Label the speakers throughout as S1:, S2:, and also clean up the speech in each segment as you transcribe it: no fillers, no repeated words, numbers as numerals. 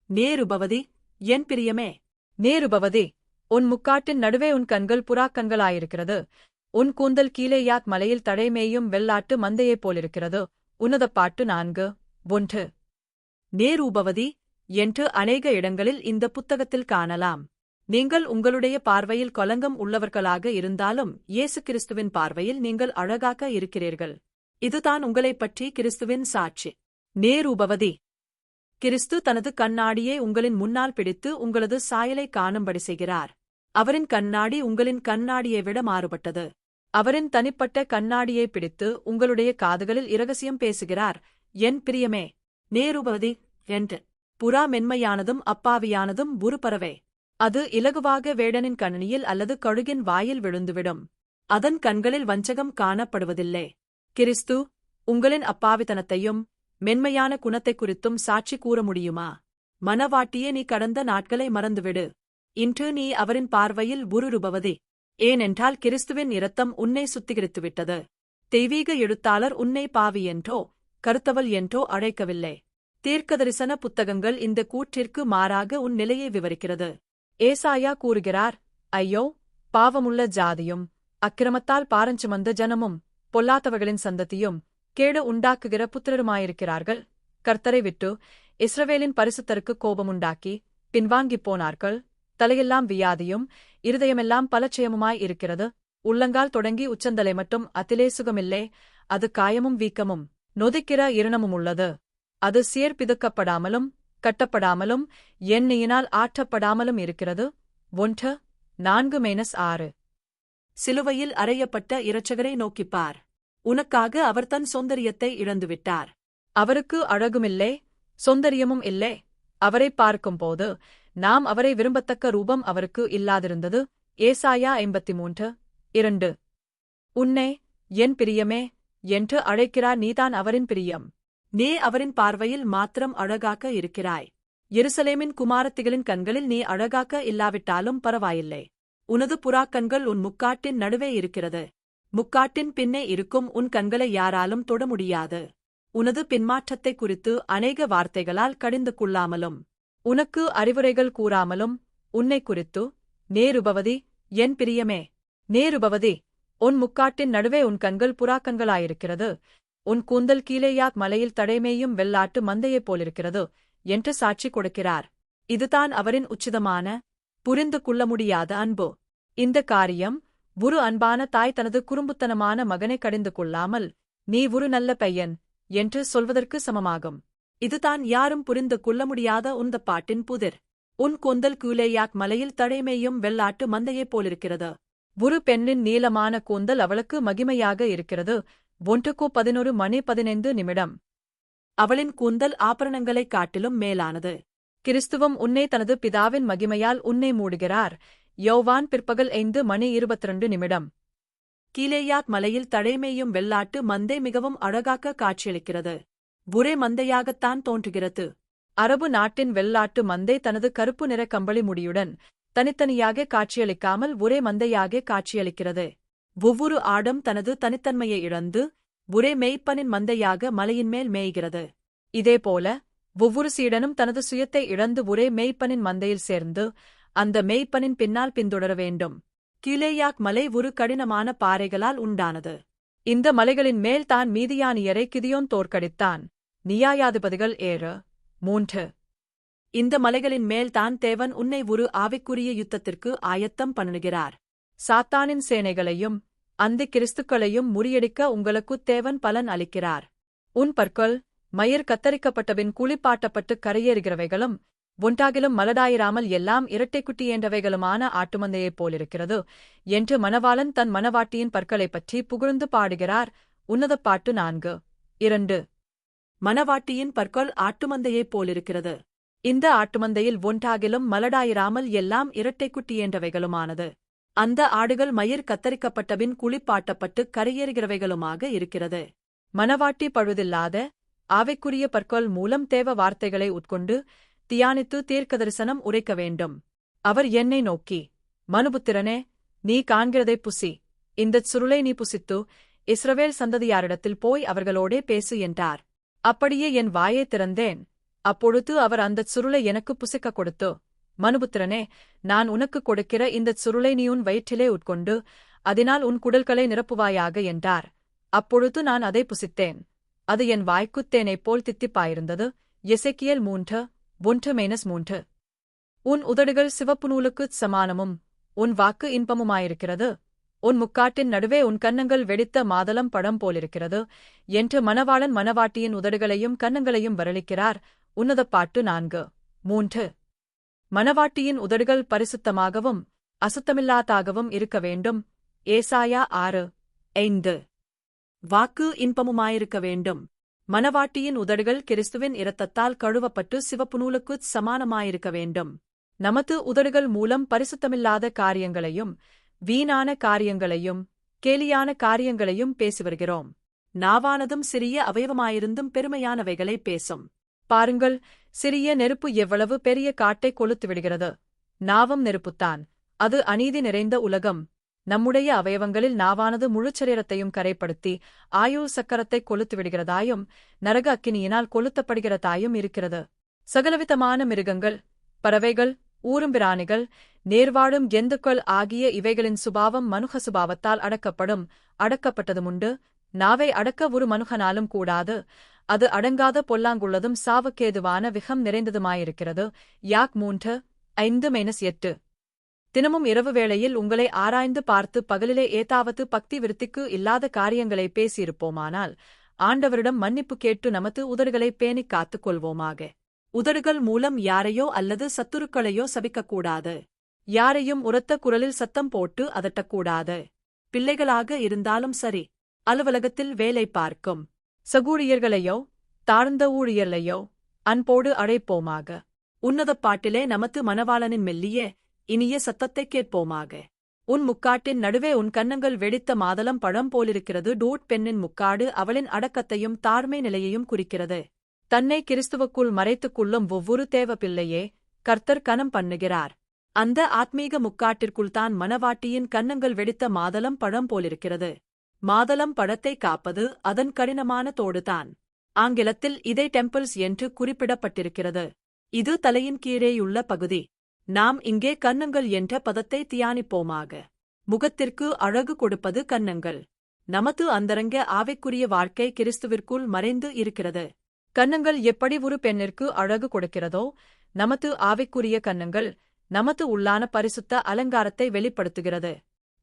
S1: நேருபவதி, என் பிரியமே. நேருபவதி, உன் முக்காட்டின் நடுவே உன் கண்கள் புறாக்கண்களாயிருக்கிறது. உன் கூந்தல் கீலேயாத் மலையில் தடைமேயும் வெள்ளாட்டு மந்தையைப் போலிருக்கிறது. உன்னதப்பாட்டு 4:1. நேரூபவதி என்று அநேக இடங்களில் இந்த புத்தகத்தில் காணலாம். நீங்கள் உங்களுடைய பார்வையில் கலங்கம் உள்ளவர்களாக இருந்தாலும் இயேசு கிறிஸ்துவின் பார்வையில் நீங்கள் அழகாக இருக்கிறீர்கள். இதுதான் உங்களைப் பற்றி கிறிஸ்துவின் சாட்சி. நேரூபவதி, கிறிஸ்து தனது கண்ணாடியை உங்களின் முன்னால் பிடித்து உங்களது சாயலை காணும்படி செய்கிறார். அவரின் கண்ணாடி உங்களின் கண்ணாடியை விட மாறுபட்டது. அவரின் தனிப்பட்ட கண்ணாடியை பிடித்து உங்களுடைய காதுகளில் இரகசியம் பேசுகிறார். என் பிரியமே. நேருபவதி என்று. புறா மென்மையானதும் அப்பாவியானதும் ஒரு பறவை. அது இலகுவாக வேடனின் கணினியில் அல்லது கழுகின் வாயில் விழுந்துவிடும். அதன் கண்களில் வஞ்சகம் காணப்படுவதில்லை. கிறிஸ்து உங்களின் அப்பாவித்தனத்தையும் மென்மையான குணத்தை குறித்தும் சாட்சி கூற முடியுமா? மனவாட்டியே, நீ கடந்த நாட்களை மறந்துவிடு. இன்று நீ அவரின் பார்வையில் உருருபவதி. ஏனென்றால் கிறிஸ்துவின் இரத்தம் உன்னை சுத்திகரித்துவிட்டது. தெய்வீக எழுத்தாளர் உன்னை பாவி என்றோ கருத்தவள் என்றோ அழைக்கவில்லை. தீர்க்கதரிசன புத்தகங்கள் இந்த கூற்றிற்கு மாறாக உன் நிலையை விவரிக்கிறது. ஏசாயா கூறுகிறார், ஐயோ, பாவமுள்ள ஜாதியும் அக்கிரமத்தால் பாரஞ்சுமந்த ஜனமும் பொல்லாதவர்களின் சந்ததியும் கேடு உண்டாக்குகிற புத்திரருமாயிருக்கிறார்கள். கர்த்தரை விட்டு இஸ்ரவேலின் பரிசுத்தருக்கு கோபமுண்டாக்கி பின்வாங்கிப் போனார்கள். தலையெல்லாம் வியாதியும் இருதயமெல்லாம் பலட்சயமுமாய் இருக்கிறது. உள்ளங்கால் தொடங்கி உச்சந்தலை மட்டும் அதிலே சுகமில்லை. அது காயமும் வீக்கமும் நொதிக்கிற இரணமும் உள்ளது. அது சீர்பிதுக்கப்படாமலும் கட்டப்படாமலும் எண்ணெயினால் ஆற்றப்படாமலும் இருக்கிறது. 1:4-6. சிலுவையில் அறையப்பட்ட இரட்சகரை நோக்கிப்பார். உனக்காக அவர் தன் சௌந்தரியத்தை இழந்துவிட்டார். அவருக்கு அழகுமில்லை, சௌந்தரியமும் இல்லை. அவரை பார்க்கும்போது நாம் அவரை விரும்பத்தக்க ரூபம் அவருக்கு இல்லாதிருந்தது. ஏசாயா 53:2. உன்னை என் பிரியமே என்று அழைக்கிறார். நீதான் அவரின் பிரியம். நீ அவரின் பார்வையில் மாத்திரம் அழகாக இருக்கிறாய். எருசலேமின் குமாரத்திகளின் கண்களில் நீ அழகாக இல்லாவிட்டாலும் பரவாயில்லை. உனது புறாக்கண்கள் உன் முக்காட்டின் நடுவே இருக்கிறது. முக்காட்டின் பின்னே இருக்கும் உன் கண்களை யாராலும் தொட முடியாது. உனது பின்மாற்றத்தை குறித்து அநேக வார்த்தைகளால் கடிந்து கொள்ளாமலும் உனக்கு அறிவுரைகள் கூறாமலும் உன்னை குறித்து, நேருபவதி, என் பிரியமே. நேருபவதி, உன் முக்காட்டின் நடுவே உன் கண்கள் புறாக்கண்களாயிருக்கிறது. உன் கூந்தல் கீலேயாத் மலையில் தடைமேயும் வெள்ளாட்டு மந்தையைப் போலிருக்கிறது என்று சாட்சி கொடுக்கிறார். இதுதான் அவரின் உச்சிதமான, புரிந்து கொள்ள முடியாத அன்பு. இந்த காரியம் ஒரு அன்பான தாய் தனது குறும்புத்தனமான மகனை கடிந்து கொள்ளாமல் நீ ஒரு நல்ல பையன் என்று சொல்வதற்கு சமமாகும். இதுதான் யாரும் புரிந்து கொள்ள முடியாத உந்த பாட்டின் புதிர். உன் கூந்தல் கீலேயாத் மலையில் தடைமேயும் வெள்ளாட்டு மந்தையைப் போலிருக்கிறது. ஒரு பெண்ணின் நீளமான கூந்தல் அவளுக்கு மகிமையாக இருக்கிறது. 1:11:15. அவளின் கூந்தல் ஆபரணங்களைக் காட்டிலும் மேலானது. கிறிஸ்துவும் உன்னை தனது பிதாவின் மகிமையால் உன்னை மூடுகிறார். யோவான் பிற்பகல் 5:22. கீலேயாத் மலையில் தடைமேயும் வெள்ளாட்டு மந்தை மிகவும் அழகாக காட்சியளிக்கிறது. ஒரே மந்தையாகத்தான் தோன்றுகிறது. அரபு நாட்டின் வெள்ளாட்டு மந்தை தனது கருப்பு நிற கம்பளி முடியுடன் தனித்தனியாக காட்சியளிக்காமல் ஒரே மந்தையாக காட்சியளிக்கிறது. ஒவ்வொரு ஆடும் தனது தனித்தன்மையை இழந்து ஒரே மேய்ப்பனின் மந்தையாக மலையின்மேல் மேய்கிறது. இதேபோல ஒவ்வொரு சீடனும் தனது சுயத்தை இழந்து ஒரே மேய்ப்பனின் மந்தையில் சேர்ந்து அந்த மேய்ப்பனின் பின்னால் பின்தொடர வேண்டும். கீலேயாத் மலை ஒரு கடினமான பாறைகளால் உண்டானது. இந்த மலைகளின் மேல் தான் மீதியானியரை கிதியோன் தோற்கடித்தான். நியாயாதிபதிகள் 7:3. இந்த மலைகளின் மேல் தான் தேவன் உன்னை ஒரு ஆவிக்குரிய யுத்தத்திற்கு ஆயத்தம் பண்ணுகிறார். சாத்தானின் சேனைகளையும் அந்த கிறிஸ்துக்களையும் முறியடிக்க உங்களுக்கு தேவன் பலன் அளிக்கிறார். உன் பற்கள் மயிர் கத்தரிக்கப்பட்டபின் குளிப்பாட்டப்பட்டு கரையேறுகிறவைகளும் ஒன்றாகிலும் மலடாயிராமல் எல்லாம் இரட்டைக்குட்டியேன்றவைகளுமான ஆட்டுமந்தையைப் போலிருக்கிறது என்று மணவாளன் தன் மணவாட்டியின் பற்களைப் பற்றி புகழ்ந்து பாடுகிறார். உன்னதப்பாட்டு 4:2. மணவாட்டியின் பற்கள் ஆட்டுமந்தையைப் போலிருக்கிறது. இந்த ஆட்டுமந்தையில் ஒன்றாகிலும் மலடாயிராமல் எல்லாம் இரட்டைக்குட்டியேன்றவைகளுமானது. அந்த ஆடுகள் மயிர் கத்தரிக்கப்பட்டபின் குளிப்பாட்டப்பட்டு கரையேறுகிறவைகளுமாக இருக்கிறது. மணவாட்டி பழுதில்லாத ஆவிக்குரிய பற்கள் மூலம் தேவ வார்த்தைகளை உட்கொண்டு தியானித்து தீர்க்கதரிசனம் உரைக்க வேண்டும். அவர் என்னை நோக்கி, மனுபுத்திரனே, நீ காண்கிறதைப் புசி. இந்தச் சுருளை நீ புசித்து இஸ்ரவேல் சந்ததியாரிடத்தில் போய் அவர்களோடே பேசு என்றார். அப்படியே என் வாயைத் திறந்தேன். அப்பொழுது அவர் அந்தச் சுருளை எனக்குப் புசிக்கக் கொடுத்து, மனுபுத்திரனே, நான் உனக்குக் கொடுக்கிற இந்தச் சுருளை நீ உன் வயிற்றிலே உட்கொண்டு, அதனால் உன் குடல்களை நிரப்புவாயாக என்றார். அப்பொழுது நான் அதை புசித்தேன். அது என் வாய்க்குத் தேனைப் போல் தித்திப்பாயிருந்தது. எசேக்கியேல் 3:1-3. உன் உதடுகள் சிவப்பு நூலுக்குச் சமானமும் உன் வாக்கு இன்பமுமாயிருக்கிறது. உன் முக்காட்டின் நடுவே உன் கன்னங்கள் வெடித்த மாதளம் பழம் போலிருக்கிறது என்று மணவாளன் மணவாட்டியின் உதடுகளையும் கன்னங்களையும் வரளிக்கிறார். உன்னதப்பாட்டு 4:3. மணவாட்டியின் உதடுகள் பரிசுத்தமாகவும் அசுத்தமில்லாதாகவும் இருக்க வேண்டும். ஏசாயா 6:5. வாக்கு இன்பமுமாயிருக்க வேண்டும். மணவாட்டியின் உதடுகள் கிறிஸ்துவின் இரத்தத்தால் கழுவப்பட்டு சிவப்பு நூலுக்குச் சமானமாயிருக்க வேண்டும். நமது உதடுகள் மூலம் பரிசுத்தமில்லாத காரியங்களையும் வீணான காரியங்களையும் கேலியான காரியங்களையும் பேசி வருகிறோம். நாவானதும் சிறிய அவயவமாயிருந்தும் பெருமையானவைகளை பேசும். பாருங்கள், சிறிய நெருப்பு எவ்வளவு பெரிய காட்டை கொளுத்துவிடுகிறது. நாவும் நெருப்புத்தான். அது அநீதி நிறைந்த உலகம். நம்முடைய அவயவங்களில் நாவானது முழுச்சரீரத்தையும் கரைப்படுத்தி ஆயுள் சக்கரத்தை கொளுத்துவிடுகிறதாயும் நரக அக்கினியினால் கொளுத்தப்படுகிறதாயும் இருக்கிறது. சகலவிதமான மிருகங்கள், பறவைகள், ஊரும்பிராணிகள், நேர்வாழும் ஜந்துக்கள் ஆகிய இவைகளின் சுபாவம் மனுக சுபாவத்தால் அடக்கப்பட்டதுமுண்டு. நாவை அடக்க ஒரு மனுகனாலும் கூடாது. அது அடங்காத பொல்லாங்குள்ளதும் சாவுக்கேதுவான விகம் நிறைந்ததுமாயிருக்கிறது. யாக் 3:5-8. தினமும் இரவு வேளையில் உங்களை ஆராய்ந்து பார்த்து பகலிலே ஏதாவது பக்தி விருத்திக்கு இல்லாத காரியங்களை பேசியிருப்போமானால், ஆண்டவரிடம் மன்னிப்பு கேட்டு நமது உதடுகளை பேணிக் காத்துக் கொள்வோமாக. உதடுகள் மூலம் யாரையோ அல்லது சத்துருக்களையோ சபிக்கக்கூடாது. யாரையும் உரத்த குரலில் சத்தம் போட்டு அதட்டக்கூடாது. பிள்ளைகளாக இருந்தாலும் சரி, அலுவலகத்தில் வேலை பார்க்கும் சகூழியர்களையோ தாழ்ந்த ஊழியர்களையோ அன்போடு அழைப்போமாக. உன்னதப் பாட்டிலே நமது மணவாளனின் மெல்லிய இனிய சத்தத்தைக் கேட்போமாக. உன் முக்காட்டின் நடுவே உன் கன்னங்கள் வெடித்த மாதளம் பழம் போலிருக்கிறது. பெண்ணின் முக்காடு அவளின் அடக்கத்தையும் தாழ்மை நிலையையும் குறிக்கிறது. தன்னை கிறிஸ்துவுக்குள் மறைத்துக் கொள்ளும் ஒவ்வொரு தேவ பிள்ளையே கர்த்தர் கனம் பண்ணுகிறார். அந்த ஆத்மீக முக்காட்டிற்குள்தான் மணவாட்டியின் கன்னங்கள் வெடித்த மாதளம் பழம் போலிருக்கிறது. மாதளம் பழத்தை காப்பது அதன் கடினமான தோடுதான். ஆங்கிலத்தில் இதை டெம்பிள்ஸ் என்று குறிப்பிடப்பட்டிருக்கிறது. இது தலையின் கீழேயுள்ள பகுதி. நாம் இங்கே கன்னங்கள் என்ற பதத்தை தியானிப்போமாக. முகத்திற்கு அழகு கொடுப்பது கன்னங்கள். நமது அந்தரங்க ஆவிக்குரிய வாழ்க்கை கிறிஸ்துவிற்குள் மறைந்து இருக்கிறது. கன்னங்கள் எப்படி ஒரு பெண்ணிற்கு அழகு கொடுக்கிறதோ, நமது ஆவிக்குரிய கன்னங்கள் நமது உள்ளான பரிசுத்த அலங்காரத்தை வெளிப்படுத்துகிறது.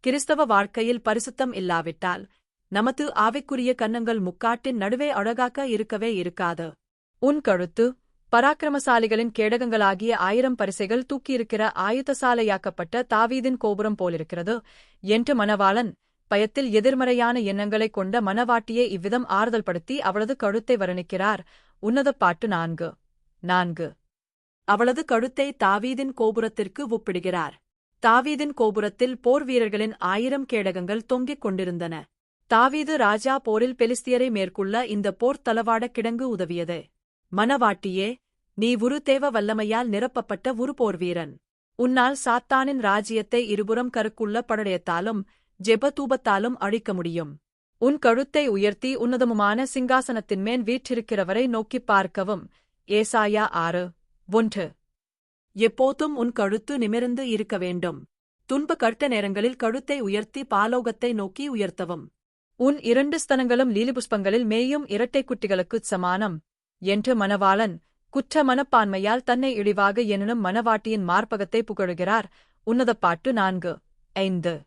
S1: கிறிஸ்தவ வாழ்க்கையில் பரிசுத்தம் இல்லாவிட்டால் நமது ஆவிக்குரிய கன்னங்கள் முக்காட்டின் நடுவே அழகாக இருக்கவே இருக்காது. உன் கழுத்து பராக்கிரமசாலிகளின் கேடகங்களாகிய 1000 பரிசைகள் தூக்கியிருக்கிற ஆயுதசாலையாக்கப்பட்ட தாவீதின் கோபுரம் போலிருக்கிறது என்று மணவாளன் பயத்தில் எதிர்மறையான எண்ணங்களைக் கொண்ட மணவாட்டியை இவ்விதம் ஆறுதல் படுத்தி அவளது கழுத்தை வர்ணிக்கிறார். உன்னதப்பாட்டு 4:4. அவளது கழுத்தை தாவீதின் கோபுரத்திற்கு ஒப்பிடுகிறார். தாவீதின் கோபுரத்தில் போர் வீரர்களின் 1000 கேடகங்கள் தொங்கிக் கொண்டிருந்தன. தாவீது ராஜா போரில் பெலிஸ்தியரை மேற்கொள்ள இந்த போர் தளவாட கிடங்கு உதவியது. மணவாட்டியே, நீ ஒரு தேவ வல்லமையால் நிரப்பப்பட்ட ஒரு போர்வீரன். உன்னால் சாத்தானின் ராஜ்யத்தை இருபுறம் கருக்குள்ள படயத்தாலும் ஜெபதூபத்தாலும் அழிக்க முடியும். உன் கழுத்தை உயர்த்தி உன்னதமுமான சிங்காசனத்தின்மேல் வீற்றிருக்கிறவரை நோக்கிப் பார்க்கவும். ஏசாயா 6:1. எப்போதும் உன் கழுத்து நிமிர்ந்து இருக்க வேண்டும். துன்ப கட்ட நேரங்களில் கழுத்தை உயர்த்தி பாலோகத்தை நோக்கி உயர்த்தவும். உன் 2 ஸ்தனங்களும் லீலிபுஷ்பங்களில் மேயும் இரட்டைக் குட்டிகளுக்குச் சமானம் என்று மணவாளன் குற்ற மனப்பான்மையால் தன்னை இழிவாக எண்ணும் மணவாட்டியின் மார்பகத்தை புகழுகிறார். உன்னதப்பாட்டு 4:5.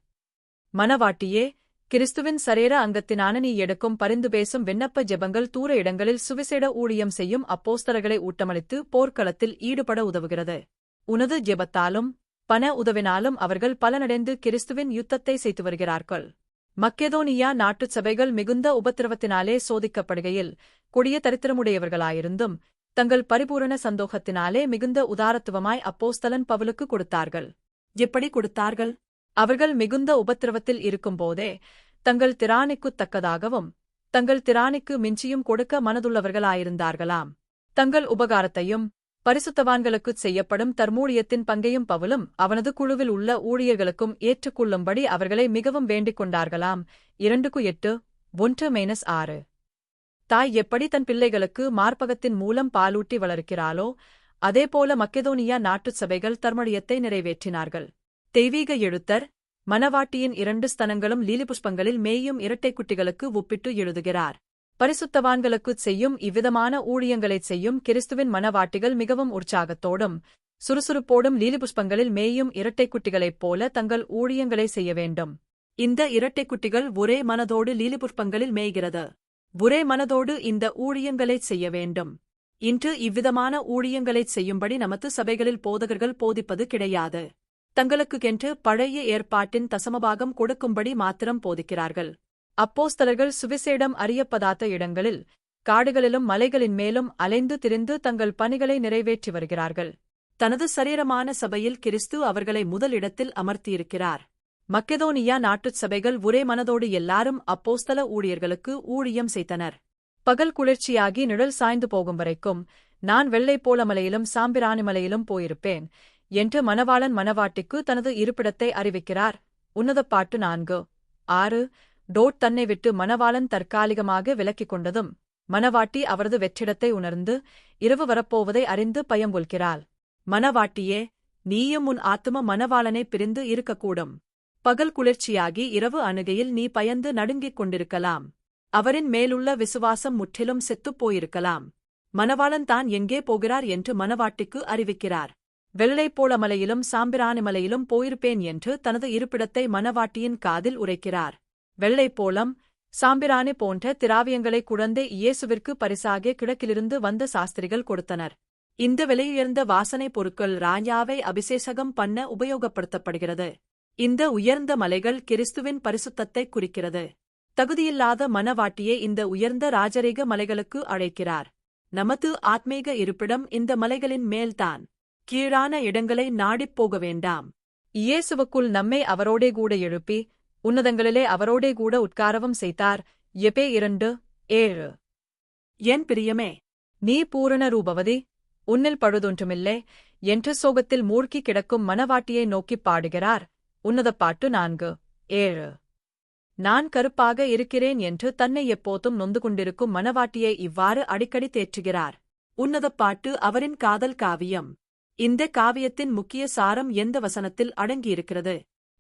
S1: மணவாட்டியே, கிறிஸ்துவின் சரீர அங்கத்தினான நீ எடுக்கும் பரிந்து பேசும் விண்ணப்ப ஜெபங்கள் தூர இடங்களில் சுவிசேட ஊழியம் செய்யும் அப்போஸ்தலர்களை ஊட்டமளித்து போர்க்களத்தில் ஈடுபட உதவுகிறது. உனது ஜெபத்தாலும் பண உதவினாலும் அவர்கள் பலனடைந்து கிறிஸ்துவின் யுத்தத்தை செய்து வருகிறார்கள். மக்கெதோனியா நாட்டுச் சபைகள் மிகுந்த உபத்திரவத்தினாலே சோதிக்கப்படுகையில் கொடிய தரித்திரமுடையவர்களாயிருந்தும் தங்கள் பரிபூரண சந்தோகத்தினாலே மிகுந்த உதாரத்துவமாய் அப்போஸ்தலன் பவுலுக்கு கொடுத்தார்கள். எப்படி கொடுத்தார்கள்? அவர்கள் மிகுந்த உபத்திரவத்தில் இருக்கும்போதே தங்கள் திராணிக்குத் தக்கதாகவும் தங்கள் திராணிக்கு மிஞ்சியும் கொடுக்க மனதுள்ளவர்களாயிருந்தார்களாம். தங்கள் உபகாரத்தையும் பரிசுத்தவான்களுக்குச் செய்யப்படும் தர்மூழியத்தின் பங்கையும் பவுலும் அவனது குழுவில் உள்ள ஊழியர்களுக்கும் ஏற்றுக்கொள்ளும்படி அவர்களை மிகவும் வேண்டிக் கொண்டார்களாம். 2:8-1-6. தாய் எப்படி தன் பிள்ளைகளுக்கு மார்பகத்தின் மூலம் பாலூட்டி வளர்க்கிறாளோ அதேபோல மக்கெதோனியா நாட்டுச் சபைகள் தர்மழியத்தை நிறைவேற்றினார்கள். தெய்வீக எழுத்தர் மணவாட்டியின் 2 ஸ்தனங்களும் லீலிபுஷ்பங்களில் மேயும் இரட்டைக் குட்டிகளுக்கு ஒப்பிட்டு எழுதுகிறார். பரிசுத்தவான்களுக்குச் செய்யும் இவ்விதமான ஊழியங்களைச் செய்யும் கிறிஸ்துவின் மணவாட்டிகள் மிகவும் உற்சாகத்தோடும் சுறுசுறுப்போடும் லீலிபுஷ்பங்களில் மேயும் இரட்டைக் குட்டிகளைப் போல தங்கள் ஊழியங்களை செய்ய வேண்டும். இந்த இரட்டைக் குட்டிகள் ஒரே மனதோடு லீலிபுஷ்பங்களில் மேய்கிறது. ஒரே மனதோடு இந்த ஊழியங்களைச் செய்ய வேண்டும். இன்று இவ்விதமான ஊழியங்களைச் செய்யும்படி நமது சபைகளில் போதகர்கள் போதிப்பது கிடையாது. தங்களுக்கென்று பழைய ஏற்பாட்டின் தசமபாகம் கொடுக்கும்படி மாத்திரம் போதிக்கிறார்கள். அப்போஸ்தலர்கள் சுவிசேடம் அறியப்படாத இடங்களில் காடுகளிலும் மலைகளின் மேலும் அலைந்து திரிந்து தங்கள் பணிகளை நிறைவேற்றி வருகிறார்கள். தனது சரீரமான சபையில் கிறிஸ்து அவர்களை முதலிடத்தில் அமர்த்தியிருக்கிறார். மக்கெதோனியா நாட்டுச் சபைகள் ஒரே மனதோடு எல்லாரும் அப்போஸ்தல ஊழியர்களுக்கு ஊழியம் செய்தனர். பகல் குளிர்ச்சியாகி நிழல் சாய்ந்து போகும் வரைக்கும் நான் வெள்ளைப்போள மலையிலும் சாம்பிராணி மலையிலும் போயிருப்பேன் என்று மணவாளன் மணவாட்டிக்கு தனது இருப்பிடத்தை அறிவிக்கிறார். உன்னதப்பாட்டு 4:6. டோட் தன்னை விட்டு மணவாளன் தற்காலிகமாக விலக்கிக் கொண்டதும் மணவாட்டி அவரது வெற்றிடத்தை உணர்ந்து இரவு வரப்போவதை அறிந்து பயம் கொள்கிறாள். மணவாட்டியே, நீயும் உன் ஆத்தும மணவாளனை பிரிந்து இருக்கக்கூடும். பகல் குளிர்ச்சியாகி இரவு அணுகையில் நீ பயந்து நடுங்கிக் கொண்டிருக்கலாம். அவரின் மேலுள்ள விசுவாசம் முற்றிலும் செத்துப் போயிருக்கலாம். மணவாளன் தான் எங்கே போகிறார் என்று மணவாட்டிக்கு அறிவிக்கிறார். வெள்ளைப்போள மலையிலும் சாம்பிராணி மலையிலும் போயிருப்பேன் என்று தனது இருப்பிடத்தை மணவாட்டியின் காதில் உரைக்கிறார். வெள்ளைப்போளம், சாம்பிராணி போன்ற திராவியங்களை குழந்தை இயேசுவிற்கு பரிசாக கிழக்கிலிருந்து வந்த சாஸ்திரிகள் கொடுத்தனர். இந்த விலையுயர்ந்த வாசனை பொருட்கள் ராஜாவை அபிஷேகம் பண்ண உபயோகப்படுத்தப்படுகிறது. இந்த உயர்ந்த மலைகள் கிறிஸ்துவின் பரிசுத்தத்தை குறிக்கிறது. தகுதியில்லாத மணவாட்டியை இந்த உயர்ந்த ராஜரீக மலைகளுக்கு அழைக்கிறார். நமது ஆத்மீக இருப்பிடம் இந்த மலைகளின் மேல்தான். கீழான இடங்களை நாடிப் போக வேண்டாம். இயேசுவுக்குள் நம்மை அவரோடே கூட எழுப்பி உன்னதங்களிலே அவரோடே கூட உட்காரவும் செய்தார். எபே 2:7. என் பிரியமே, நீ பூரண ரூபவதி, உன்னில் பழுதொன்றுமில்லை என்று சோகத்தில் மூழ்கி கிடக்கும் மணவாட்டியை நோக்கிப் பாடுகிறார். உன்னதப்பாட்டு 4:7. நான் கருப்பாக இருக்கிறேன் என்று தன்னை எப்போதும் நொந்து கொண்டிருக்கும் மணவாட்டியை இவ்வாறு அடிக்கடி தேற்றுகிறார். உன்னதப்பாட்டு அவரின் காதல் காவியம். இந்த காவியத்தின் முக்கிய சாரம் எந்த வசனத்தில் அடங்கியிருக்கிறது?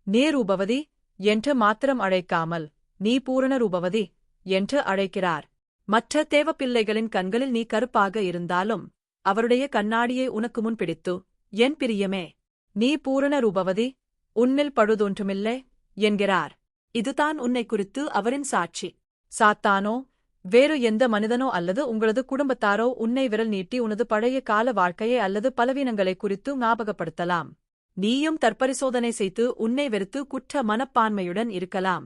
S1: நீ ரூபவதி என்று மாத்திரம் அழைக்காமல் நீ பூரண ரூபவதி என்று அழைக்கிறார். மற்ற தேவப்பிள்ளைகளின் கண்களில் நீ கருப்பாக இருந்தாலும் அவருடைய கண்ணாடியை உனக்கு முன் பிடித்து, என் பிரியமே, நீ பூரண ரூபவதி, உன்னில் பழுதொன்றுமில்லை என்கிறார். இதுதான் உன்னை குறித்து அவரின் சாட்சி. சாத்தானோ வேறு எந்த மனிதனோ அல்லது உங்களது குடும்பத்தாரோ உன்னை விரல் நீட்டி உனது பழைய கால வாழ்க்கையை அல்லது பலவீனங்களை குறித்து ஞாபகப்படுத்தலாம். நீயும் தற்பரிசோதனை செய்து உன்னை வெறுத்து குற்ற மனப்பான்மையுடன் இருக்கலாம்.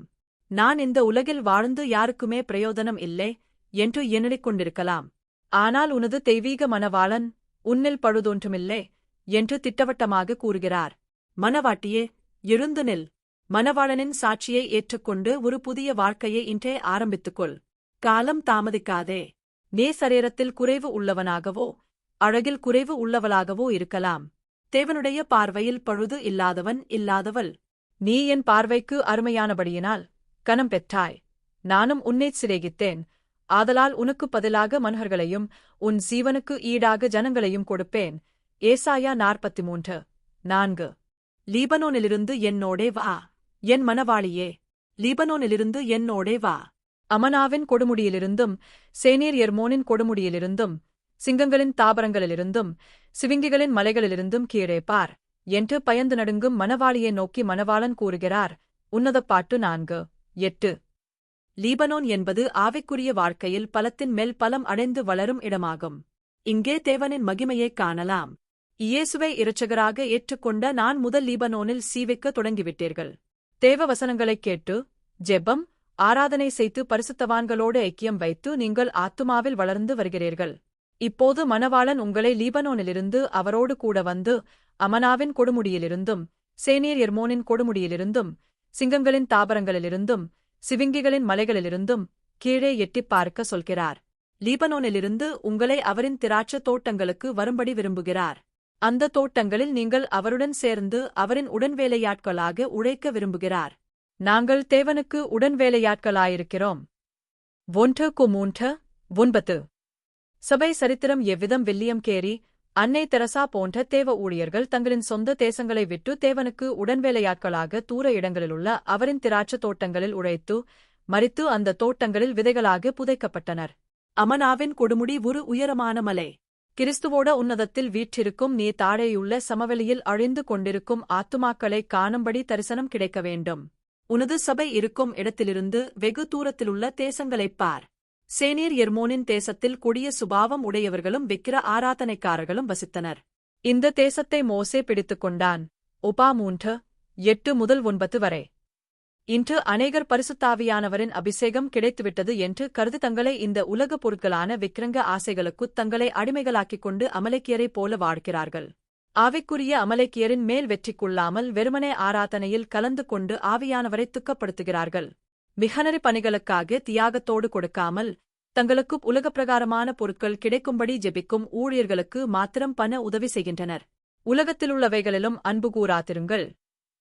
S1: நான் இந்த உலகில் வாழ்ந்து யாருக்குமே பிரயோஜனம் இல்லை என்று எண்ணிக் கொண்டிருக்கலாம். ஆனால் உனது தெய்வீக மணவாளன் உன்னில் பழுதொன்றுமில்லை என்று திட்டவட்டமாக கூறுகிறார். மணவாட்டியே, எழுந்து நில். மணவாளனின் சாட்சியை ஏற்றுக்கொண்டு ஒரு புதிய வாழ்க்கையை இன்றே ஆரம்பித்துக்கொள். காலம் தாமதிக்காதே. நீ சரீரத்தில் குறைவு உள்ளவனாகவோ அழகில் குறைவு உள்ளவளாகவோ இருக்கலாம். தேவனுடைய பார்வையில் பழுது இல்லாதவள். நீ என் பார்வைக்கு அருமையானபடியினால் கனம் பெற்றாய். நானும் உன்னைச் சிநேகித்தேன். ஆதலால் உனக்குப் பதிலாக மனுஷர்களையும் உன் ஜீவனுக்கு ஈடாக ஜனங்களையும் கொடுப்பேன். ஏசாயா 43:4. லீபனோனிலிருந்து என்னோடே வா, என் மணவாளியே, லீபனோனிலிருந்து என்னோடே வா. அமனாவின் கொடுமுடியிலிருந்தும் சேனீர் எர்மோனின் கொடுமுடியிலிருந்தும் சிங்கங்களின் தாபரங்களிலிருந்தும் சிவிங்கிகளின் மலைகளிலிருந்தும் கீழே பார் என்று பயந்து நடுங்கும் மணவாளியை நோக்கி மணவாளன் கூறுகிறார். உன்னதப்பாட்டு 4:8. லீபனோன் என்பது ஆவிக்குரிய வாழ்க்கையில் பலத்தின் மேல் பலம் அடைந்து வளரும் இடமாகும். இங்கே தேவனின் மகிமையைக் காணலாம். இயேசுவை இரட்சகராக ஏற்றுக்கொண்ட நான் முதல் லீபனோனில் சீவிக்கத் தொடங்கிவிட்டீர்கள். தேவ வசனங்களைக் கேட்டு ஜெபம் ஆராதனை செய்து பரிசுத்தவான்களோடு ஐக்கியம் வைத்து நீங்கள் ஆத்துமாவில் வளர்ந்து வருகிறீர்கள். இப்போது மணவாளன் உங்களை லீபனோனிலிருந்து அவரோடு கூட வந்து அமனாவின் கொடுமுடியிலிருந்தும் சேனீர் எர்மோனின் கொடுமுடியிலிருந்தும் சிங்கங்களின் தாபரங்களிலிருந்தும் சிவிங்கிகளின் மலைகளிலிருந்தும் கீழே எட்டிப் பார்க்க சொல்கிறார். லீபனோனிலிருந்து உங்களை அவரின் திராட்சத் தோட்டங்களுக்கு வரும்படி விரும்புகிறார். அந்த தோட்டங்களில் நீங்கள் அவருடன் சேர்ந்து அவரின் உடன்வேலையாட்களாக உழைக்க விரும்புகிறார். நாங்கள் தேவனுக்கு உடன்வேலையாட்களாயிருக்கிறோம். 1 Corinthians 9. சபை சரித்திரம் எவ்விதம் வில்லியம் கேரி, அன்னை தெரசா போன்ற தேவ ஊழியர்கள் தங்களின் சொந்த தேசங்களை விட்டு தேவனுக்கு உடன்வேலையாட்களாக தூர இடங்களிலுள்ள அவரின் திராட்சத் தோட்டங்களில் உழைத்து மரித்து அந்த தோட்டங்களில் விதைகளாக புதைக்கப்பட்டனர். அமனாவின் கொடுமுடி ஒரு உயரமான மலை. கிறிஸ்துவோட உன்னதத்தில் வீற்றிருக்கும் நீ தாழேயுள்ள சமவெளியில் அழிந்து கொண்டிருக்கும் ஆத்துமாக்களைக் காணும்படி தரிசனம் கிடைக்க வேண்டும். உனது சபை இருக்கும் இடத்திலிருந்து வெகு தூரத்திலுள்ள தேசங்களைப் பார். சேனீர் எர்மோனின் தேசத்தில் கொடிய சுபாவம் உடையவர்களும் விக்கிர ஆராதனைக்காரர்களும் வசித்தனர். இந்த தேசத்தை மோசே பிடித்துக் கொண்டான். ஒபா 3:8-9 வரை. இன்று அநேகர் பரிசுத்தாவியானவரின் அபிஷேகம் கிடைத்துவிட்டது என்று கருதி தங்களை இந்த உலகப் பொருட்களான விக்கிரங்க ஆசைகளுக்குத் தங்களை அடிமைகளாக்கிக் கொண்டு அமலேக்கியரைப் போல வாழ்கிறார்கள். ஆவிக்குரிய அமலேக்கியரின் மேல் வெற்றி கொள்ளாமல் வெறுமனே ஆராதனையில் கலந்து கொண்டு ஆவியானவரை துக்கப்படுத்துகிறார்கள். மிகனரி பணிகளுக்காக தியாகத்தோடு கொடுக்காமல் தங்களுக்கு உலகப்பிரகாரமான பொருட்கள் கிடைக்கும்படி ஜெபிக்கும் ஊழியர்களுக்கு மாத்திரம் பண உதவி செய்கின்றனர். உலகத்திலுள்ளவைகளிலும் அன்பு கூராதிருங்கள்.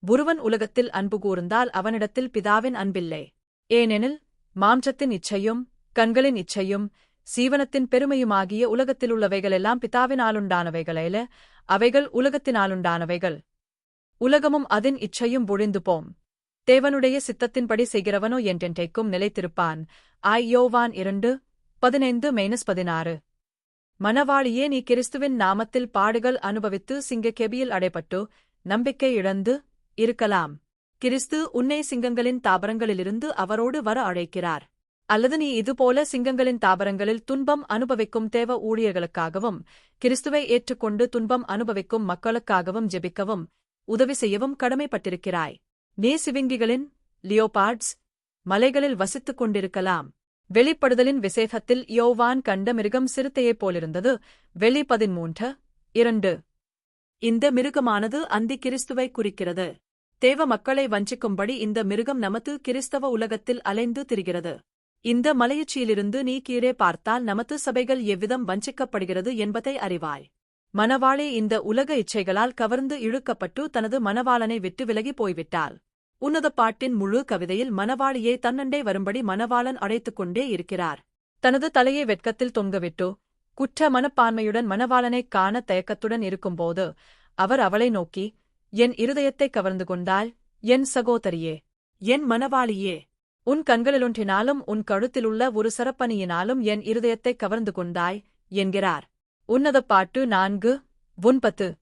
S1: ஒருவன் உலகத்தில் அன்பு கூர்ந்தால் அவனிடத்தில் பிதாவின் அன்பில்லை. ஏனெனில் மாம்சத்தின் இச்சையும் கண்களின் இச்சையும் சீவனத்தின் பெருமையுமாகிய உலகத்திலுள்ளவைகளெல்லாம் பிதாவினாலுண்டானவைகளேல, அவைகள் உலகத்தினாலுண்டானவைகள். உலகமும் அதன் இச்சையும் ஒழிந்து போம். தேவனுடைய சித்தத்தின்படி செய்கிறவனோ என்றென்றைக்கும் நிலைத்திருப்பான். யோவான் 2:15-16. மணவாளியே, நீ கிறிஸ்துவின் நாமத்தில் பாடுகள் அனுபவித்து சிங்கக்கெபியில் அடைபட்டு நம்பிக்கை இழந்து இருக்கலாம். கிறிஸ்து உன்னை சிங்கங்களின் தாபரங்களிலிருந்து அவரோடு வர அழைக்கிறார். அல்லது நீ இதுபோல சிங்கங்களின் தாபரங்களில் துன்பம் அனுபவிக்கும் தேவ ஊழியர்களுக்காகவும் கிறிஸ்துவை ஏற்றுக்கொண்டு துன்பம் அனுபவிக்கும் மக்களுக்காகவும் ஜெபிக்கவும் உதவி செய்யவும் கடமைப்பட்டிருக்கிறாய். நீ சிவிங்கிகளின் லியோபார்ட்ஸ் மலைகளில் வசித்துக் கொண்டிருக்கலாம். வெளிப்படுதலின் விசேஷத்தில் யோவான் கண்ட மிருகம் சிறுத்தையைப் போலிருந்தது. வெளி 13:2. இந்த மிருகமானது அந்தி கிறிஸ்துவை குறிக்கிறது. தேவ மக்களை வஞ்சிக்கும்படி இந்த மிருகம் நமது கிறிஸ்தவ உலகத்தில் அலைந்து திரிகிறது. இந்த மலையுச்சியிலிருந்து நீ கீழே பார்த்தால் நமது சபைகள் எவ்விதம் வஞ்சிக்கப்படுகிறது என்பதை அறிவாய். மணவாளி இந்த உலக இச்சைகளால் கவர்ந்து இழுக்கப்பட்டு தனது மணவாளனை விட்டு விலகி போய்விட்டாள். உன்னத பாட்டின் முழு கவிதையில் மணவாளியை தன்னண்டை வரும்படி மணவாளன் அழைத்துக் கொண்டே இருக்கிறார். தனது தலையை வெட்கத்தில் தொங்கவிட்டு குற்ற மனப்பான்மையுடன் மணவாளனைக் காண தயக்கத்துடன் இருக்கும்போது அவர் அவளை நோக்கி, என் இருதயத்தைக் கவர்ந்து கொண்டாள், என் சகோதரியே, என் மணவாளியே, உன் கண்களிலொன்றினாலும் உன் கழுத்திலுள்ள ஒரு சரப்பணியினாலும் என் இருதயத்தைக் கவர்ந்து கொண்டாய் என்கிறார். உன்னத பாட்டு 4:9.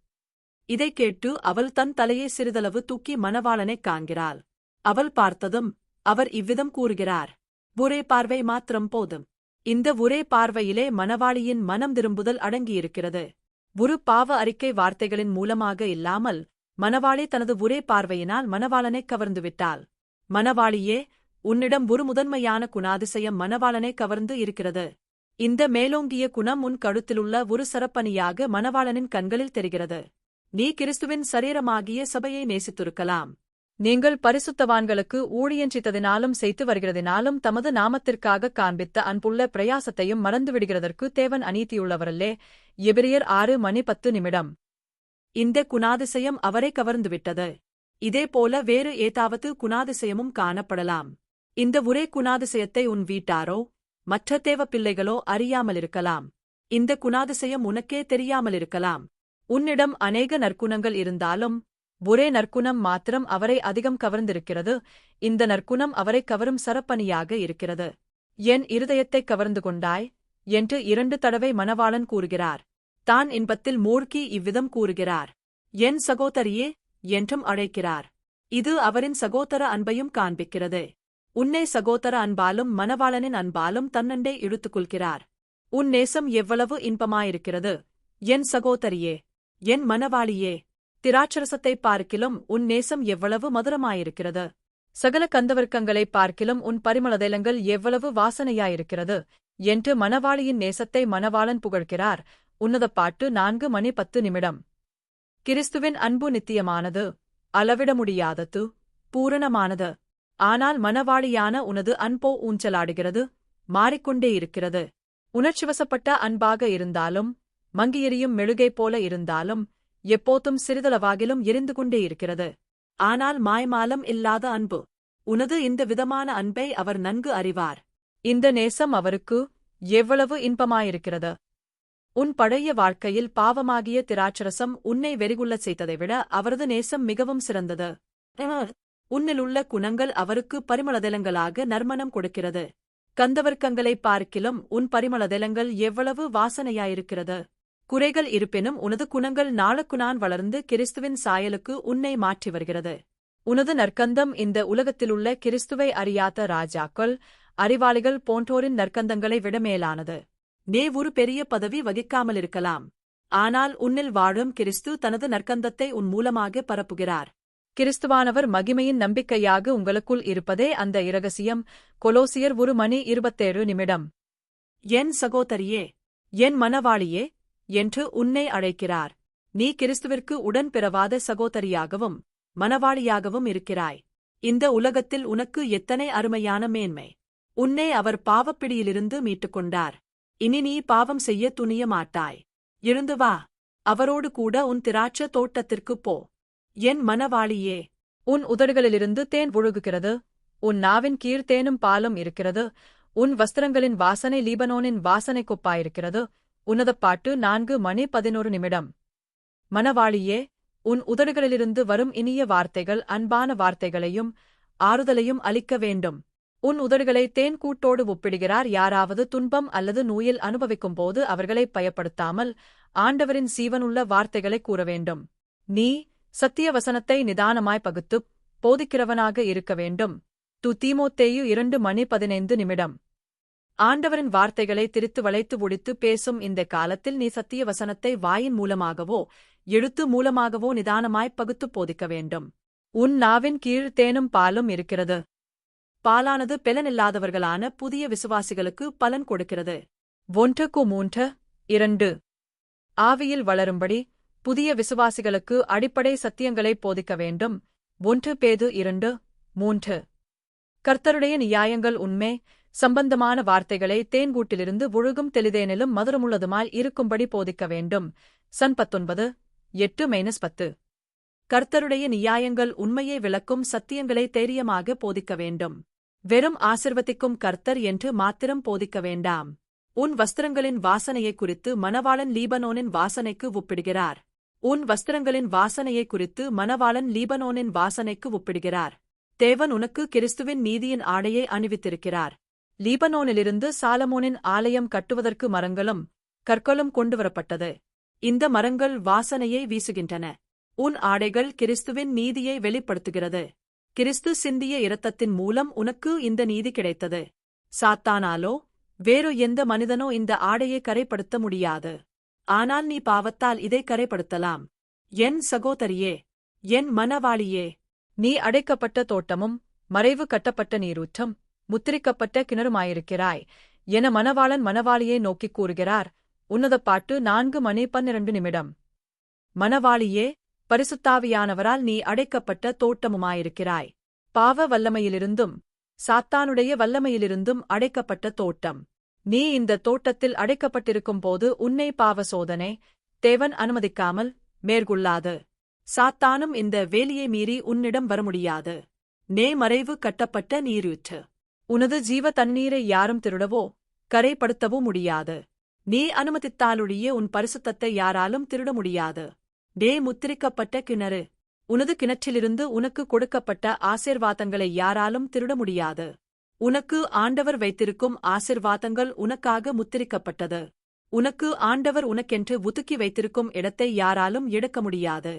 S1: இதைக் கேட்டு அவள் தன் தலையை சிறிதளவு தூக்கி மணவாளனைக் காண்கிறாள். அவள் பார்த்ததும் அவர் இவ்விதம் கூறுகிறார், ஒரே பார்வை மாத்திரம் போதும். இந்த ஒரே பார்வையிலே மணவாளியின் மனம் திரும்புதல் அடங்கியிருக்கிறது. ஒரு பாவ அறிக்கை வார்த்தைகளின் மூலமாக இல்லாமல் மணவாளி தனது ஒரே பார்வையினால் மணவாளனைக் கவர்ந்துவிட்டாள். மணவாளியே, உன்னிடம் ஒரு முதன்மையான குணாதிசயம் மணவாளனை கவர்ந்து இருக்கிறது. இந்த மேலோங்கிய குணம் உன் கழுத்திலுள்ள ஒரு சரப்பணியாக மணவாளனின் கண்களில் தெரிகிறது. நீ கிறிஸ்துவின் சரீரமாகிய சபையை நேசித்திருக்கலாம். நீங்கள் பரிசுத்தவான்களுக்கு ஊழியஞ்சித்ததினாலும் செய்து வருகிறதினாலும் தமது நாமத்திற்காக காண்பித்த அன்புள்ள பிரயாசத்தையும் மறந்துவிடுகிறதற்கு தேவன் அநீதியுள்ளவரல்லே. எபிரியர் 6:10. இந்த குணாதிசயம் அவரை கவர்ந்துவிட்டது. இதேபோல வேறு ஏதாவது குணாதிசயமும் காணப்படலாம். இந்த ஒரே குணாதிசயத்தை உன் வீட்டாரோ மற்ற தேவ பிள்ளைகளோ அறியாமலிருக்கலாம். இந்த குணாதிசயம் உனக்கே தெரியாமலிருக்கலாம். உன்னிடம் அநேக நற்குணங்கள் இருந்தாலும் ஒரே நற்குணம் மாத்திரம் அவரை அதிகம் கவர்ந்திருக்கிறது. இந்த நற்குணம் அவரை கவரும் சரப்பணியாக இருக்கிறது. என் இருதயத்தைக் கவர்ந்து கொண்டாய் என்று 2 தடவை மணவாளன் கூறுகிறார். தான் இன்பத்தில் மூழ்கி இவ்விதம் கூறுகிறார். என் சகோதரியே என்றும் அழைக்கிறார். இது அவரின் சகோதர அன்பையும் காண்பிக்கிறது. உன்னை சகோதர அன்பாலும் மணவாளனின் அன்பாலும் தன்னண்டே இழுத்துக்கொள்கிறார். உன் நேசம் எவ்வளவு இன்பமாயிருக்கிறது என் சகோதரியே, என் மணவாளியே. திராட்சரசத்தைப் பார்க்கிலும் உன் நேசம் எவ்வளவு மதுரமாயிருக்கிறது. சகல கந்தவர்க்கங்களைப் பார்க்கிலும் உன் பரிமளதைலங்கள் எவ்வளவு வாசனையாயிருக்கிறது என்று மணவாளியின் நேசத்தை மணவாளன் புகழ்கிறார். உன்னத பாட்டு 4:10. கிறிஸ்துவின் அன்பு நித்தியமானது, அளவிட முடியாதது, பூரணமானது. ஆனால் மணவாளியான உனது அன்போ ஊஞ்சலாடுகிறது, மாறிக்கொண்டே இருக்கிறது. உணர்ச்சிவசப்பட்ட அன்பாக இருந்தாலும் மங்கியெறியும் மெழுகை போல இருந்தாலும் எப்போதும் சிறிதளவாகிலும் எரிந்து கொண்டே இருக்கிறது. ஆனால் மாய்மாலம் இல்லாத அன்பு. உனது இந்த விதமான அன்பை அவர் நன்கு அறிவார். இந்த நேசம் அவருக்கு எவ்வளவு இன்பமாயிருக்கிறது! உன் பழைய வாழ்க்கையில் பாவமாகிய திராட்சரசம் உன்னை வெறிகுள்ளச் செய்ததை விட அவரது நேசம் மிகவும் சிறந்தது. உன்னிலுள்ள குணங்கள் அவருக்கு பரிமளதலங்களாக நறுமணம் கொடுக்கிறது. கந்தவர்க்கங்களை பார்க்கிலும் உன் பரிமளதலங்கள் எவ்வளவு வாசனையாயிருக்கிறது! குறைகள் இருப்பினும் உனது குணங்கள் நாளுக்குநாள் வளர்ந்து கிறிஸ்துவின் சாயலுக்கு உன்னை மாற்றி வருகிறது. உனது நற்கந்தம் இந்த உலகத்திலுள்ள கிறிஸ்துவை அறியாத ராஜாக்கள், அறிவாளிகள் போன்றோரின் நற்கந்தங்களை விட மேலானது. நீ ஒரு பெரிய பதவி வகிக்காமலிருக்கலாம். ஆனால் உன்னில் வாழும் கிறிஸ்து தனது நற்கந்தத்தை உன் மூலமாக பரப்புகிறார். கிறிஸ்துவானவர் மகிமையின் நம்பிக்கையாக உங்களுக்குள் இருப்பதே அந்த இரகசியம். கொலோசியர் 1:27. என் சகோதரியே, என் மனவாளியே என்று உன்னை அழைக்கிறார். நீ கிறிஸ்துவிற்கு உடன் பிறவாத சகோதரியாகவும் மனவாளியாகவும் இருக்கிறாய். இந்த உலகத்தில் உனக்கு எத்தனை அருமையான மேன்மை! உன்னை அவர் பாவப்பிடியிலிருந்து மீட்டுக்கொண்டார். இனி நீ பாவம் செய்ய துணிய மாட்டாய். எழுந்து வா, அவரோடு கூட உன் திராட்சை தோட்டத்திற்குப் போ. என் மனவாளியே, உன் உதடுகளிலிருந்து தேன் ஒழுகுகிறது, உன் நாவின் கீழ் தேனும் பாலும் இருக்கிறது, உன் வஸ்திரங்களின் வாசனை லீபனோனின் வாசனை கொப்பாயிருக்கிறது. உன்னதப்பாட்டு 4:11. மனவாளியே, உன் உதடுகளிலிருந்து வரும் இனிய வார்த்தைகள் அன்பான வார்த்தைகளையும் ஆறுதலையும் அளிக்க வேண்டும். உன் உதடுகளை தேன் கூட்டோடு ஒப்பிடுகிறார். யாராவது துன்பம் அல்லது நோயில் அனுபவிக்கும்போது அவர்களை பயப்படுத்தாமல் ஆண்டவரின் சீவனுள்ள வார்த்தைகளை கூற வேண்டும். நீ சத்திய வசனத்தை நிதானமாய் பகுத்துப் போதிக்கிறவனாக இருக்க வேண்டும். தீமோத்தேயு 2:15. ஆண்டவரின் வார்த்தைகளை திரித்து வளைத்து ஒடித்து பேசும் இந்த காலத்தில் நீ சத்திய வசனத்தை வாயின் மூலமாகவோ எழுத்து மூலமாகவோ நிதானமாய் பகுத்துப் போதிக்க வேண்டும். உன் நாவின் கீழ் தேனும் பாலும் இருக்கிறது. பாலானது பெலனில்லாதவர்களான புதிய விசுவாசிகளுக்கு பலன் கொடுக்கிறது. 1:3-2. ஆவியில் வளரும்படி புதிய விசுவாசிகளுக்கு அடிப்படை சத்தியங்களை போதிக்க வேண்டும். 1 பேதுரு 2:3. கர்த்தருடைய நியாயங்கள் உண்மை சம்பந்தமான வார்த்தைகளை தேன்கூட்டிலிருந்து ஒழுகும் தெளிதேனிலும் மதுரமுள்ளதுமாய் இருக்கும்படி போதிக்க வேண்டும். சன் 19:8-10. கர்த்தருடைய நியாயங்கள் உண்மையை விளக்கும் சத்தியங்களை தைரியமாக போதிக்க வேண்டும். வெறும் ஆசிர்வதிக்கும் கர்த்தர் என்று மாத்திரம் போதிக்க வேண்டாம். உன் வஸ்திரங்களின் வாசனையை குறித்து மணவாளன் லீபனோனின் வாசனைக்கு ஒப்பிடுகிறார். உன் வஸ்திரங்களின் வாசனையை குறித்து மணவாளன் லீபனோனின் வாசனைக்கு ஒப்பிடுகிறார். தேவன் உனக்கு கிறிஸ்துவின் நீதியின் ஆடையை அணிவித்திருக்கிறார். லீபனோனிலிருந்து சாலமோனின் ஆலயம் கட்டுவதற்கு மரங்களும் கற்களும் கொண்டுவரப்பட்டது. இந்த மரங்கள் வாசனையை வீசுகின்றன. உன் ஆடைகள் கிறிஸ்துவின் நீதியை வெளிப்படுத்துகிறது. கிறிஸ்து சிந்திய இரத்தத்தின் மூலம் உனக்கு இந்த நீதி கிடைத்தது. சாத்தானாலோ வேறு எந்த மனிதனோ இந்த ஆடையை கரைப்படுத்த முடியாது. ஆனால் நீ பாவத்தால் இதை கரைப்படுத்தலாம். என் சகோதரியே, என் மனவாளியே, நீ அடைக்கப்பட்ட தோட்டமும் மறைவு கட்டப்பட்ட நீரூற்றம் முத்திரிக்கப்பட்ட கிணறுமாயிருக்கிறாய் என மணவாளன் மணவாளியை நோக்கிக் கூறுகிறார். உன்னதப்பாட்டு 4:12. மணவாளியே, பரிசுத்தாவியானவரால் நீ அடைக்கப்பட்ட தோட்டமுமாயிருக்கிறாய். பாவ வல்லமையிலிருந்தும் சாத்தானுடைய வல்லமையிலிருந்தும் அடைக்கப்பட்ட தோட்டம். நீ இந்த தோட்டத்தில் அடைக்கப்பட்டிருக்கும்போது உன்னை பாவ சோதனை தேவன் அனுமதிக்காமல் மேற்கொள்ளாது. சாத்தானும் இந்த வேலியை மீறி உன்னிடம் வர முடியாது. மறைவு கட்டப்பட்ட நீரூற்று. உனது ஜீவ தண்ணீரை யாரும் திருடவோ கரைப்படுத்தவோ முடியாது. நீ அனுமதித்தாலொழிய உன் பரிசுத்தத்தை யாராலும் திருட முடியாது. முத்திரிக்கப்பட்ட கிணறு. உனது கிணற்றிலிருந்து உனக்கு கொடுக்கப்பட்ட ஆசீர்வாதங்களை யாராலும் திருட முடியாது. உனக்கு ஆண்டவர் வைத்திருக்கும் ஆசீர்வாதங்கள் உனக்காக முத்திரிக்கப்பட்டது. உனக்கு ஆண்டவர் உனக்கென்று ஒதுக்கி வைத்திருக்கும் இடத்தை யாராலும் எடுக்க முடியாது.